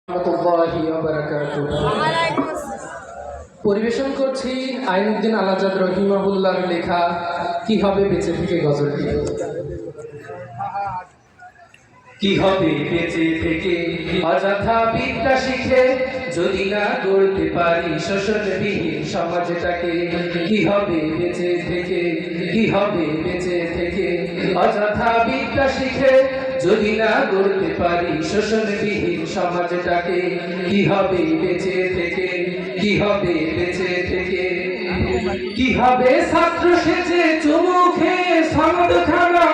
রাহমাতুল্লাহি ওয়া বারাকাতুহু। পরিবেশন করছি আইনুদ্দিন আলাজাদ রহিমাহুল্লাহর লেখা কি হবে বেঁচে থেকে গজলটি। কি হবে বেঁচে থেকে অযথা বিদ্যা শিখে যদি না গড়তে পারি শোষণবিহীন সমাজটাকে। কি হবে বেঁচে থেকে, কি হবে বেঁচে থেকে অযথা বিদ্যা শিখে যদি না গড়তে পারি শোষণবিহীন সমাজটাকে। কি হবে বেঁচে থেকে, কি হবে বেঁচে থেকে। কি হবে ছাত্র সেজে চুমু খেয়ে সনদখানা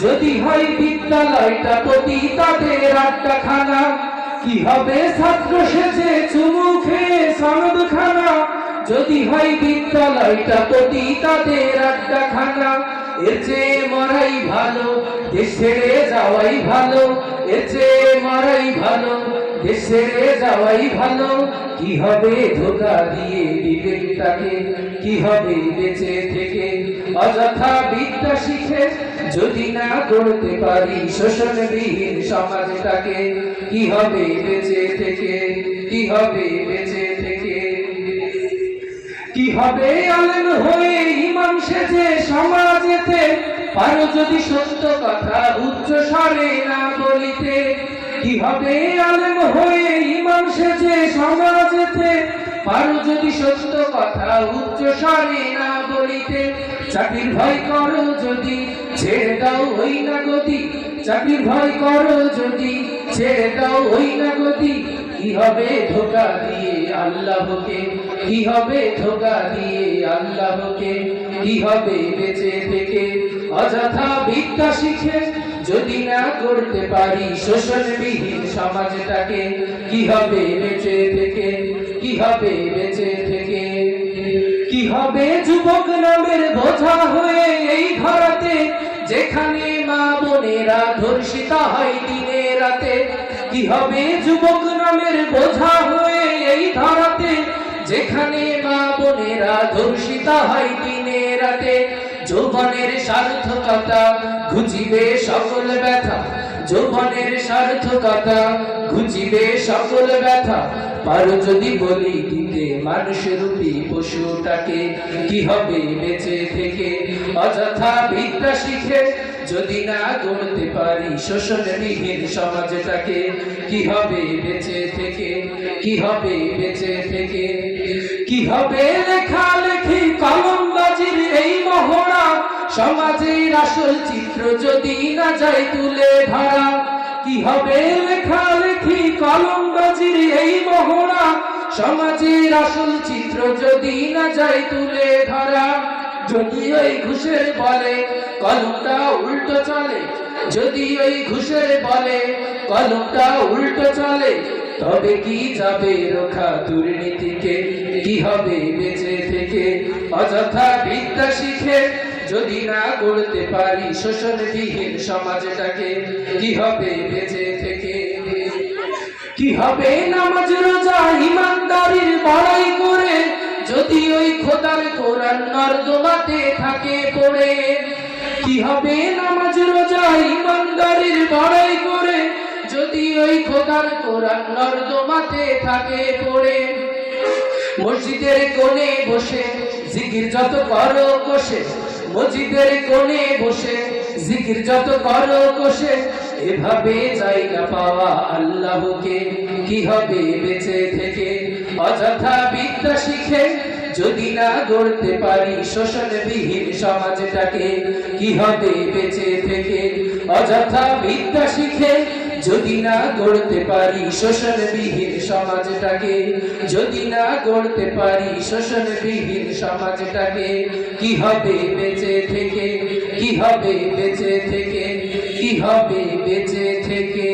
যদি হয় বিদ্যালয়টা প্রতি তাদের আড্ডাখানা। কি হবে ছাত্র সেজে চুমু খেয়ে সনদখানা যদি হয় বিদ্যালয়টা প্রতি তাদের আড্ডাখানা। এর চেয়ে মরাই ভালো, দেশ ছেড়ে যাওয়াই ভালো। এর চেয়ে মরাই ভালো, দেশ ছেড়ে যাওয়াই ভালো। কি হবে ধোঁকা দিয়ে বিবেকটাকে, কি হবে বেঁচে থেকে অযথা বিদ্যা শিখে যদি না গড়তে পারি শোষণবিহীন সমাজটাকে। কি হবে বেঁচে থেকে, কি হবে বেঁচে থেকে। কি হবে আলেম হয়ে ইমাম সেজে সমাজেতে পারো যদি সত্য কথা উচ্চ স্বরে না বলিতে। কি হবে আলেম হয়ে ইমাম সেজে সমাজেতে পারো যদি সত্য কথা উচ্চ স্বরে না বলিতে। চাকরির ভয় করো যদি ছেড়ে দাও ওই না গতি। চাকরির ভয় করো যদি ছেড়ে দাও ওই না গতি। কি হবে ধোঁকা দিয়ে আল্লাহকে, কি হবে ধোঁকা দিয়ে আল্লাহকে। কি হবে বেঁচে থেকে অযথা বিদ্যা শিখে যদি না করতে পারি শোষণবিহীন সমাজটাকে। কি হবে বেঁচে থেকে, কি হবে বেঁচে থেকে। কি হবে যুবক নামের বোঝা হয়ে এই ধরাতে যেখানে মা বোনেরা ধর্ষিতা হয় দিনে রাতে। কি হবে যুবক নামের বোঝা হয়ে এই ধরাতে যেখানে মা বোনেরা ধর্ষিতা হয় দিনে রাতে। যৌবনের সার্থকতা ঘুচিবে সকল ব্যথা, যৌবনের সার্থকতা ঘুচিবে সকল ব্যথা। পারো যদি বলি দিতে মানুষরূপী পশুটাকে। কি হবে বেঁচে থেকে অযথা বিদ্যা শিখে যদি না গড়তে পারি শোষণবিহীন সমাজটাকে। কি হবে বেঁচে থেকে, কি হবে বেঁচে থেকে। কি হবে লেখালেখি কলমবাজির এই মহড়া সমাজের আসল চিত্র যদি না যায় তুলে ধরা। কি হবে লেখালেখি কলমবাজির এই মহড়া সমাজের আসল চিত্র যদি না যায় তুলে ধরা। যদি ওই ঘুষের বলে কলমটা উল্টো চলে, যদি ওই ঘুষের বলে কলমটা উল্টো চলে তবে কি যাবে রোখা দুর্নীতিকে। কি হবে বেঁচে থেকে অযথা বিদ্যা শিখে যদি না গড়তে পারি শোষণবিহীন সমাজটাকে। কি হবে বেঁচে থেকে। কি হবে নামাজ রোজা ইমানদারির বড়াই করে যদি ওই খোদার কোরআন নর্দমাতে থাকে পড়ে। কি হবে নামাজ রোজা ইমানদারির বড়াই করে যদি ওই খোদার কোরআন নর্দমাতে থাকে পড়ে। মসজিদের কোণে বসে জিকির যত করো কষে, মসজিদের কোণে বসে জিকির যত করো কষে এভাবে জায়গা পাওয়া আল্লাহকে। কি হবে বেঁচে থেকে অযথা বিদ্যা শিখে যদি না গড়তে পারি শোষণবিহীন সমাজটাকে। কি হবে বেঁচে থেকে অযথা বিদ্যা শিখে যদি না গড়তে পারি শোষণবিহীন সমাজটাকে। যদি না গড়তে পারি শোষণবিহীন সমাজটাকে। কি হবে বেঁচে থেকে, কি হবে বেঁচে থেকে, কি হবে বেঁচে থেকে।